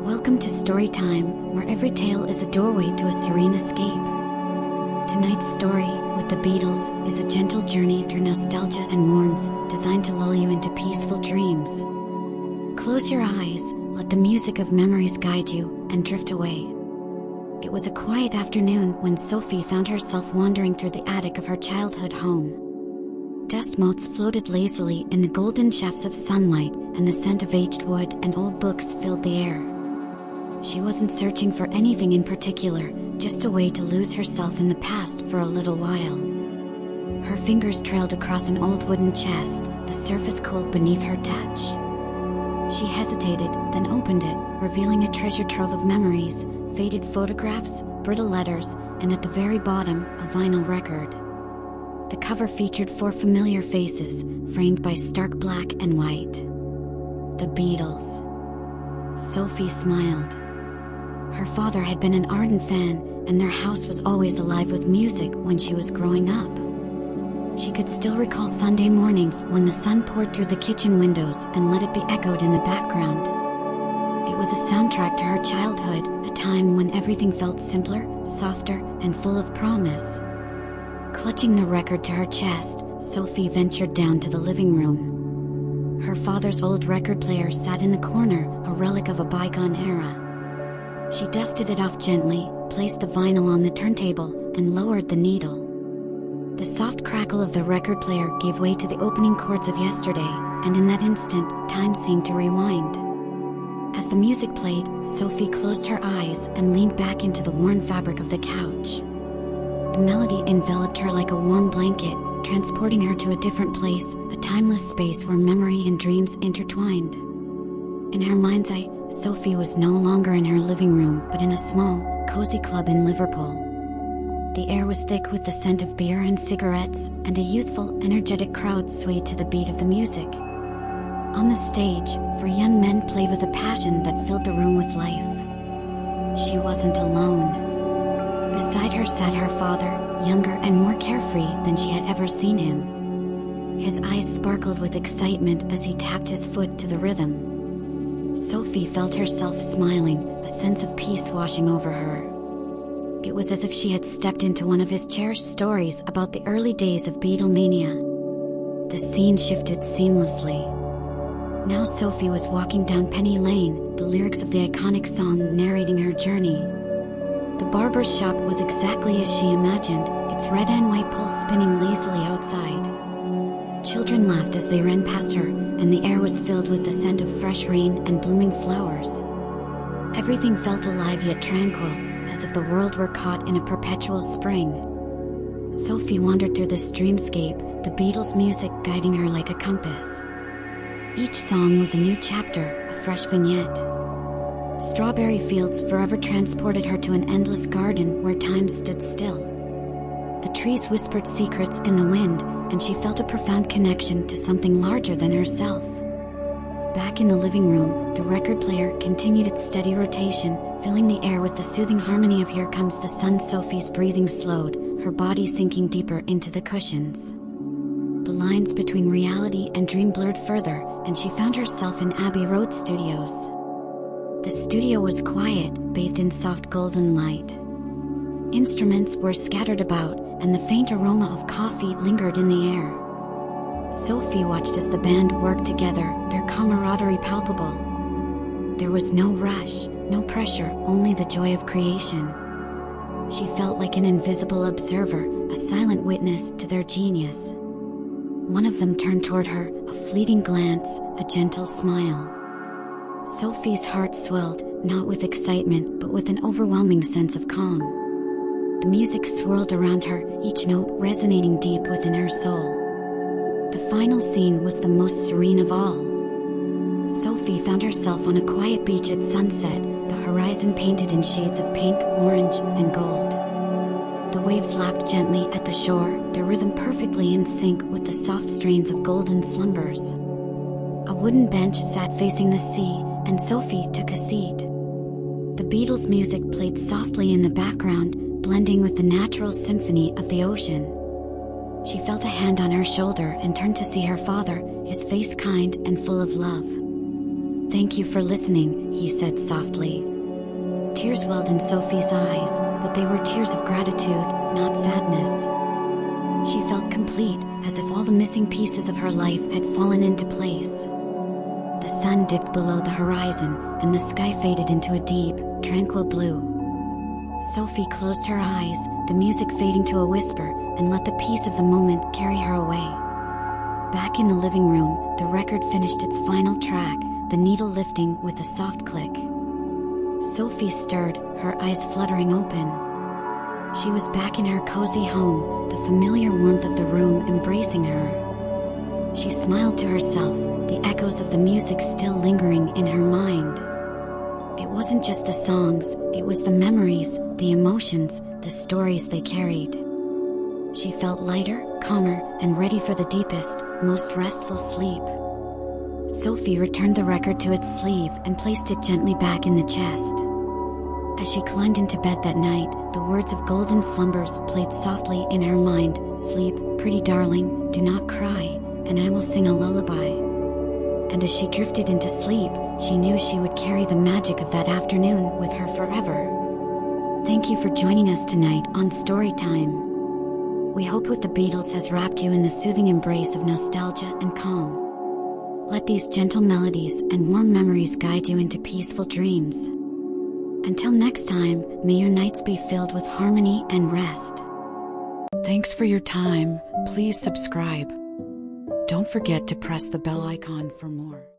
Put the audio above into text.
Welcome to Storytime, where every tale is a doorway to a serene escape. Tonight's story, with the Beatles, is a gentle journey through nostalgia and warmth, designed to lull you into peaceful dreams. Close your eyes, let the music of memories guide you, and drift away. It was a quiet afternoon when Sophie found herself wandering through the attic of her childhood home. Dust motes floated lazily in the golden shafts of sunlight, and the scent of aged wood and old books filled the air. She wasn't searching for anything in particular, just a way to lose herself in the past for a little while. Her fingers trailed across an old wooden chest, the surface cooled beneath her touch. She hesitated, then opened it, revealing a treasure trove of memories, faded photographs, brittle letters, and at the very bottom, a vinyl record. The cover featured 4 familiar faces, framed by stark black and white. The Beatles. Sophie smiled. Her father had been an ardent fan, and their house was always alive with music when she was growing up. She could still recall Sunday mornings when the sun poured through the kitchen windows and let it be echoed in the background. It was a soundtrack to her childhood, a time when everything felt simpler, softer, and full of promise. Clutching the record to her chest, Sophie ventured down to the living room. Her father's old record player sat in the corner, a relic of a bygone era. She dusted it off gently, placed the vinyl on the turntable, and lowered the needle. The soft crackle of the record player gave way to the opening chords of yesterday, and in that instant, time seemed to rewind. As the music played, Sophie closed her eyes and leaned back into the worn fabric of the couch. The melody enveloped her like a warm blanket, transporting her to a different place, a timeless space where memory and dreams intertwined. In her mind's eye, Sophie was no longer in her living room, but in a small, cozy club in Liverpool. The air was thick with the scent of beer and cigarettes, and a youthful, energetic crowd swayed to the beat of the music. On the stage, 4 young men played with a passion that filled the room with life. She wasn't alone. Beside her sat her father, younger and more carefree than she had ever seen him. His eyes sparkled with excitement as he tapped his foot to the rhythm. Sophie felt herself smiling, a sense of peace washing over her. It was as if she had stepped into one of his cherished stories about the early days of Beatlemania. The scene shifted seamlessly. Now Sophie was walking down Penny Lane, the lyrics of the iconic song narrating her journey. The barber's shop was exactly as she imagined, its red and white pole spinning lazily outside. Children laughed as they ran past her, and the air was filled with the scent of fresh rain and blooming flowers. Everything felt alive yet tranquil, as if the world were caught in a perpetual spring. Sophie wandered through this dreamscape, the Beatles' music guiding her like a compass. Each song was a new chapter, a fresh vignette. Strawberry fields forever transported her to an endless garden where time stood still. The trees whispered secrets in the wind, and she felt a profound connection to something larger than herself. Back in the living room, the record player continued its steady rotation, filling the air with the soothing harmony of "Here Comes the Sun." Sophie's breathing slowed, her body sinking deeper into the cushions. The lines between reality and dream blurred further, and she found herself in Abbey Road Studios. The studio was quiet, bathed in soft golden light. Instruments were scattered about, and the faint aroma of coffee lingered in the air. Sophie watched as the band worked together, their camaraderie palpable. There was no rush, no pressure, only the joy of creation. She felt like an invisible observer, a silent witness to their genius. One of them turned toward her, a fleeting glance, a gentle smile. Sophie's heart swelled, not with excitement, but with an overwhelming sense of calm. The music swirled around her, each note resonating deep within her soul. The final scene was the most serene of all. Sophie found herself on a quiet beach at sunset, the horizon painted in shades of pink, orange, and gold. The waves lapped gently at the shore, their rhythm perfectly in sync with the soft strains of golden slumbers. A wooden bench sat facing the sea, and Sophie took a seat. The Beatles' music played softly in the background, blending with the natural symphony of the ocean. She felt a hand on her shoulder and turned to see her father, his face kind and full of love. "Thank you for listening," he said softly. Tears welled in Sophie's eyes, but they were tears of gratitude, not sadness. She felt complete, as if all the missing pieces of her life had fallen into place. The sun dipped below the horizon, and the sky faded into a deep, tranquil blue. Sophie closed her eyes, the music fading to a whisper, and let the peace of the moment carry her away. Back in the living room, the record finished its final track, the needle lifting with a soft click. Sophie stirred, her eyes fluttering open. She was back in her cozy home, the familiar warmth of the room embracing her. She smiled to herself, the echoes of the music still lingering in her mind. It wasn't just the songs, it was the memories, the emotions, the stories they carried. She felt lighter, calmer, and ready for the deepest, most restful sleep. Sophie returned the record to its sleeve and placed it gently back in the chest. As she climbed into bed that night, the words of golden slumbers played softly in her mind. "Sleep, pretty darling, do not cry, and I will sing a lullaby." And as she drifted into sleep, she knew she would carry the magic of that afternoon with her forever. Thank you for joining us tonight on Storytime. We hope With the Beatles has wrapped you in the soothing embrace of nostalgia and calm. Let these gentle melodies and warm memories guide you into peaceful dreams. Until next time, may your nights be filled with harmony and rest. Thanks for your time. Please subscribe. Don't forget to press the bell icon for more.